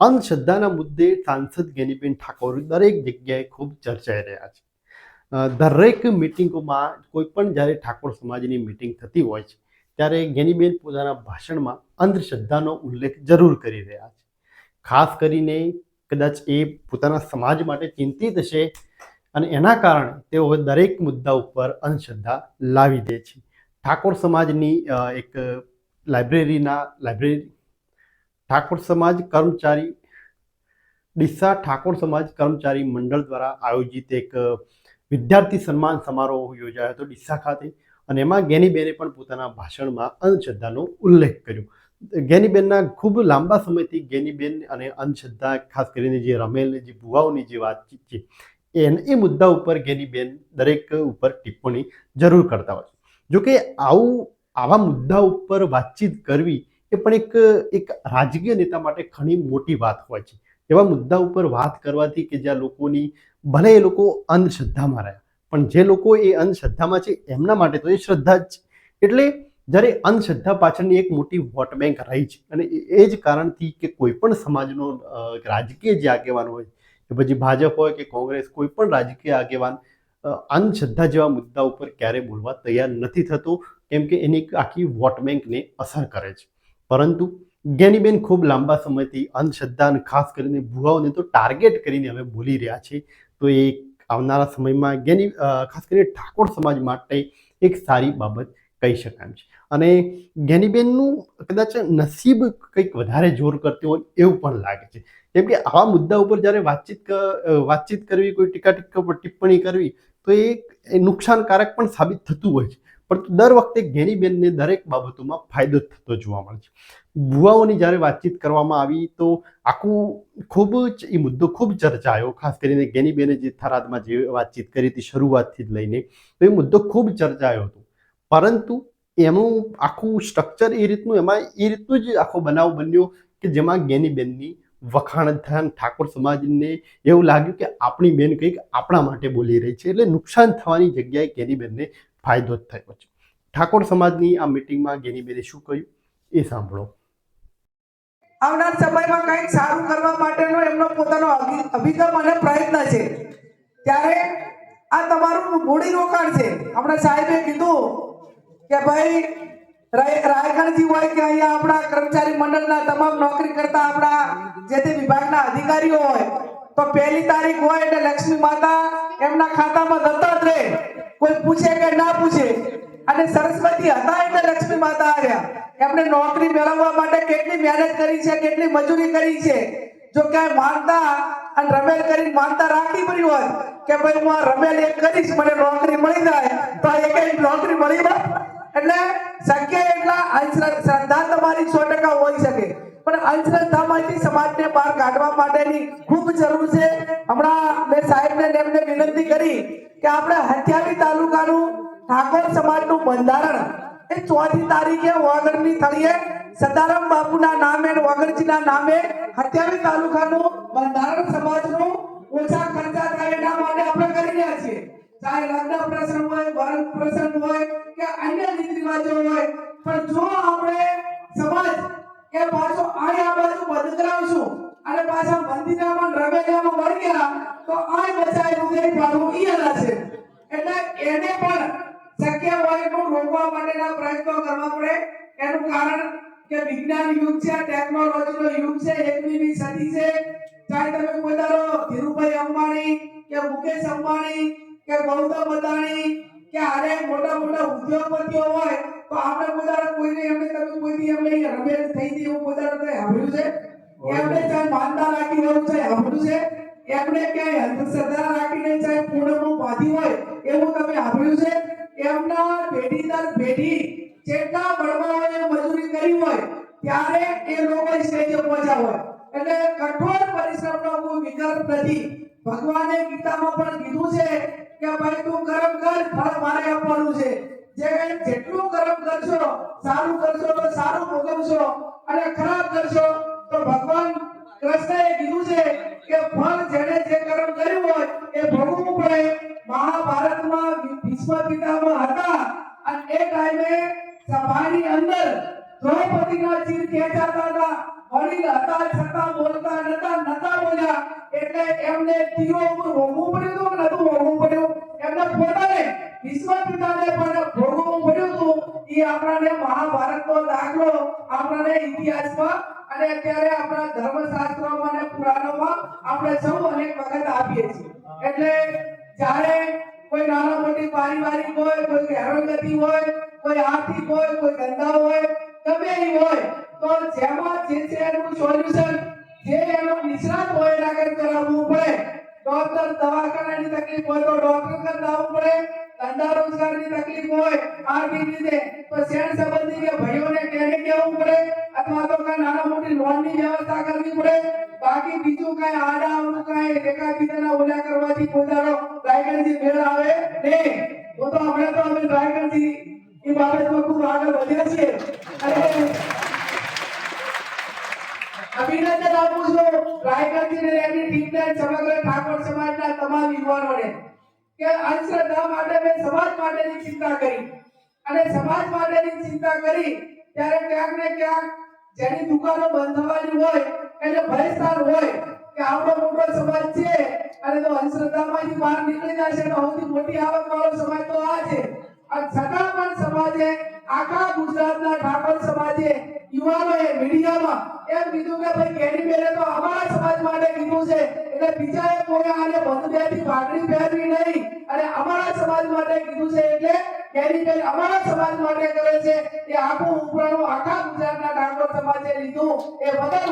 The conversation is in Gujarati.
અંધશ્રદ્ધાના મુદ્દે સાંસદ જ્ઞાનીબેન ઠાકોર દરેક જગ્યાએ ખૂબ ચર્ચાઈ રહ્યા છે. દરેક મિટિંગોમાં કોઈ પણ જ્યારે ઠાકોર સમાજની મિટિંગ થતી હોય છે ત્યારે જ્ઞાનીબેન પોતાના ભાષણમાં અંધશ્રદ્ધાનો ઉલ્લેખ જરૂર કરી રહ્યા છે. ખાસ કરીને કદાચ એ પોતાના સમાજ માટે ચિંતિત છે અને એના કારણે તેઓ દરેક મુદ્દા ઉપર અંધશ્રદ્ધા લાવી દે છે. ઠાકોર સમાજની એક લાઇબ્રેરી ઠાકોર સમાજ કર્મચારી ડીસા ઠાકોર સમાજ કર્મચારી મંડળ દ્વારા આયોજિત એક વિદ્યાર્થી સન્માન સમારોહ યોજાયો હતો ડીસા ખાતે, અને એમાં જ્ઞાનીબેને પણ પોતાના ભાષણમાં અંધશ્રદ્ધાનો ઉલ્લેખ કર્યો. જ્ઞાનીબેનના ખૂબ લાંબા સમયથી જ્ઞાનીબેન અને અંધશ્રદ્ધા, ખાસ કરીને જે રમેલ જે ભુવાઓની જે વાતચીત છે એ મુદ્દા ઉપર જ્ઞાનીબેન દરેક ઉપર ટિપ્પણી જરૂર કરતા હોય છે. જોકે આવા મુદ્દા ઉપર વાતચીત કરવી એ પણ એક રાજકીય નેતા માટે ઘણી મોટી વાત હોય છે. એવા મુદ્દા ઉપર વાત કરવાથી કે જ્યાં લોકોની, ભલે એ લોકો અંધશ્રદ્ધામાં રહ્યા પણ જે લોકો એ અંધશ્રદ્ધામાં છે એમના માટે તો એ શ્રદ્ધા જ છે. એટલે જ્યારે અંધશ્રદ્ધા પાછળની એક મોટી વોટ બેંક રહી છે અને એ જ કારણથી કે કોઈ પણ સમાજનો રાજકીય જે આગેવાન હોય, કે પછી ભાજપ હોય કે કોંગ્રેસ, કોઈ પણ રાજકીય આગેવાન અંધશ્રદ્ધા જેવા મુદ્દા ઉપર ક્યારે બોલવા તૈયાર નથી થતો, કેમ કે એની આખી વોટ બેંકને અસર કરે છે. પરંતુ જ્ઞાનીબેન ખૂબ લાંબા સમયથી અંધશ્રદ્ધા અને ખાસ કરીને ભુવાઓને તો ટાર્ગેટ કરીને હવે બોલી રહ્યા છે. તો એ આવનારા સમયમાં ખાસ કરીને ઠાકોર સમાજ માટે એક સારી બાબત કહી શકાય એમ છે. અને જ્ઞાનીબેનનું કદાચ નસીબ કંઈક વધારે જોર કરતી હોય એવું પણ લાગે છે. કેમ કે આવા મુદ્દા ઉપર જ્યારે વાતચીત કરવી, કોઈ ટિપ્પણી કરવી, તો એ નુકસાનકારક પણ સાબિત થતું હોય છે. પરંતુ દર વખતે જ્ઞાનીબેનને દરેક બાબતોમાં ફાયદો થતો જોવા મળે છે. ભુવાઓની જ્યારે વાતચીત કરવામાં આવી તો એ મુદ્દો ખૂબ ચર્ચાયો. ખાસ કરીને જ્ઞાનીબેને જે થરાદમાં જે વાતચીત કરી હતી શરૂઆતથી જ લઈને, તો એ મુદ્દો ખૂબ ચર્ચાયો હતો. પરંતુ એનું આખું સ્ટ્રક્ચર એ રીતનું જ આખો બનાવ બન્યો કે જેમાં જ્ઞાનીબેનની વખાણ થયા. ઠાકોર સમાજને એવું લાગ્યું કે આપણી બેન કંઈક આપણા માટે બોલી રહી છે, એટલે નુકસાન થવાની જગ્યાએ જ્ઞાનીબેનને ફાયદો જ થયો છે. ઠાકોર સમાજની આ મિટિંગમાં જ્ઞાનીબેને શું કહ્યું એ સાંભળો. આવનાર સમયમાં કંઈક સારું કરવા માટેનો એમનો પોતાનો અભિગમ અને પ્રયત્ન છે. ત્યારે આ તમારું મૂડી રોકાણ છે. હમણાં સાહેબે કીધું કે ભાઈ રાયગણજી હોય કે અહીંયા આપણા કર્મચારી મંડળના તમામ નોકરી કરતા આપણા જે તે વિભાગના અધિકારીઓ હોય તો 1લી તારીખ હોય એટલે લક્ષ્મી માતા એમના ખાતામાં જતા જ રહે, કોઈ પૂછે કે ના પૂછે. અને સરસ્વતી હતા એટલે લક્ષ્મી માતા આવ્યા. એમણે નોકરી મેળવવા માટે કેટલી મહેનત કરી છે, કેટલી મજૂરી કરી છે. જો ક્યાંય માનતા અને રમેલ કરીને માનતા રાખી પડી હોય કે ભાઈ હું આ રમેલ એક કરીશ, મને નોકરી મળી જાય, તો એક નોકરી મળી જાય. એટલે શક્ય એટલા શ્રદ્ધા તમારી 100% હોઈ શકે, પણ અંધશ્રદ્ધામાંથી સમાજને બહાર કાઢવા માટેની ખૂબ જરૂર છે. હમણાં મેં સાહેબને એમને વિનંતી કરી કે આપણે હથિયારી તાલુકાનું ઠાકોર સમાજનું બંધારણ એ 4મી તારીખે વાગડની થળીએ સદારામ બાપુના નામે, વાગડજીના નામે હથિયારી તાલુકાનું બંધારણ સમાજનું ઓછા ખર્ચા થાય એના માટે આપણે કરી રહ્યા છીએ. ચાહે લગ્ન પ્રસંગ હોય, વરણ પ્રસંગ હોય કે અન્ય રીત રિવાજો હોય, પણ જો આપણે સમાજ એ પાછો આ બાજુ બંધ કરાવશું અને પાછા મંદિરમાં રમેલિયામાં વળી ગયા તો આ બચાયેલું નહીં પાડવું એ છે. એટલે એને પણ શક્ય હોય તો રોકવા માટેના પ્રયત્નો કરવા પડે. એનું કારણ કે વિજ્ઞાન યુગ છે, ટેકનોલોજીનો યુગ છે, 21મી સદી છે. ચાહે તમે કોઈ ધારો ધીરુભાઈ અંબાણી કે મુકેશ અંબાણી કે ગૌતમ અદાણી કે આરે મોટા ઉદ્યોગપતિઓ હોય તો આપણે કોઈ ધારો કોઈને એમને તમે કોઈની એમને રમેલ થઈ ગઈ એવું કોઈ ધારો સાંભળ્યું છે? એમને ચાહે માનતા રાખી હોય છે સાંભળ્યું છે? એમને ક્યાંય અંધશ્રદ્ધા રાખીને ચાહે પૂર્ણનું બાંધી હોય એવું તમે સાંભળ્યું છે? એમના પેઢી દર પેઢી જેટલા બળવાઓએ મજૂરી કરી હોય ત્યારે એ લોકો સ્ટેજે પહોંચ્યા હોય. એટલે કઠોર પરિશ્રમનો કોઈ વિકલ્પ નથી. ભગવાને ગીતામાં પણ કીધું છે કે ભાઈ તું કર્મ કર, ફળ મારે આપવાનું છે. જેટલું કર્મ કરશો, સારું કરશો તો સારું ભોગવશો અને ખરાબ કરશો તો ભગવાન કૃષ્ણએ કીધું છે કે ફળ જેણે જે કર્મ કર્યું હોય એ ભોગવવું પડે. મહાભારતમાં ભીષ્મ પિતામહ હતા અને એ ટાઈમે સભાની અંદર દ્રૌપદીના ચીર ખેંચાતા હતા, વડીલ હતા છતાં બોલતા નતા બોલ્યા એટલે એમને તીરો ઉપર ભોગવવું પડ્યું હતું કે નતું ભોગવવું પડ્યું? એમને પોતાને વિશ્વ પિતાને પણ ભોગવવું પડ્યું હતું. એ આપણાને મહાભારતનો દાખલો આપણાને ઇતિહાસમાં અને અત્યારે આપણા ધર્મશાસ્ત્રોમાં અને પુરાણોમાં આપણે સૌ અનેક વખત આપીએ છીએ. એટલે જ્યારે કોઈ નાના મોટી પારિવારિક હોય, કોઈ હેરાનગતિ હોય, કોઈ આર્થિક હોય, કોઈ ધંધા હોય, ગમે એ હોય, તો જેમાં જે છે એનું સોલ્યુશન જે એનો નિષ્ણાત હોય એના આગળ કરાવવું પડે. ડોક્ટર દવાખાનાની તકલીફ હોય તો ડોક્ટર કરાવવું પડે. ધંધા રોજગારની તકલીફ હોય આર્થિક રીતે તો શેર સંબંધી કે ભાઈઓને કેને કહેવું પડે અથવા તો કઈ નાના મોટી લોનની વ્યવસ્થા કરવી પડે. બાકી બીજું કઈ આડા અવળું કઈ એકાબીજાના ઓલા કરવાથી પોતાનો રાયગઢથી મેળ આવે નહીં. હું તો હમણાં તો અમે રાયગઢથી એ બાબતમાં ખૂબ આગળ વધ્યા છીએ અને અભિનંદન આપું છું રાયગઢથી એમની ટીમને સમગ્ર ઠાકોર સમાજના તમામ યુવાનોને કે અંધશ્રદ્ધા માટે મેં સમાજ માટેની ચિંતા કરી અને સમાજ માટેની ચિંતા કરી ત્યારે ક્યાંક ને ક્યાંક જેની દુકાનો બંધ થવાની હોય એટલે ભયસ્થાન હોય કે આપણો મોટો સમાજ છે અને તો અંધશ્રદ્ધામાંથી બહાર નીકળી જશે તો સૌથી મોટી આવક વાળો સમાજ તો આ છે. અને છતાં પણ સમાજે આખા ગુજરાતના ઠાકોર સમાજે યુવાનોએ મીડિયામાં એમ કીધું કે ભાઈ કેડીબેને તો અમારા સમાજ માટે કીધું છે એટલે બીજાએ કોઈ આને બંધબેથી ભાગડી પહેરવી નહીં અને અમારા સમાજ માટે કીધું છે એટલે કેડીબેન અમારા સમાજ માટે કરે છે. એ આખું ઉપરાણું આખા ગુજરાતના ઠાકોર સમાજે લીધું એ બદલ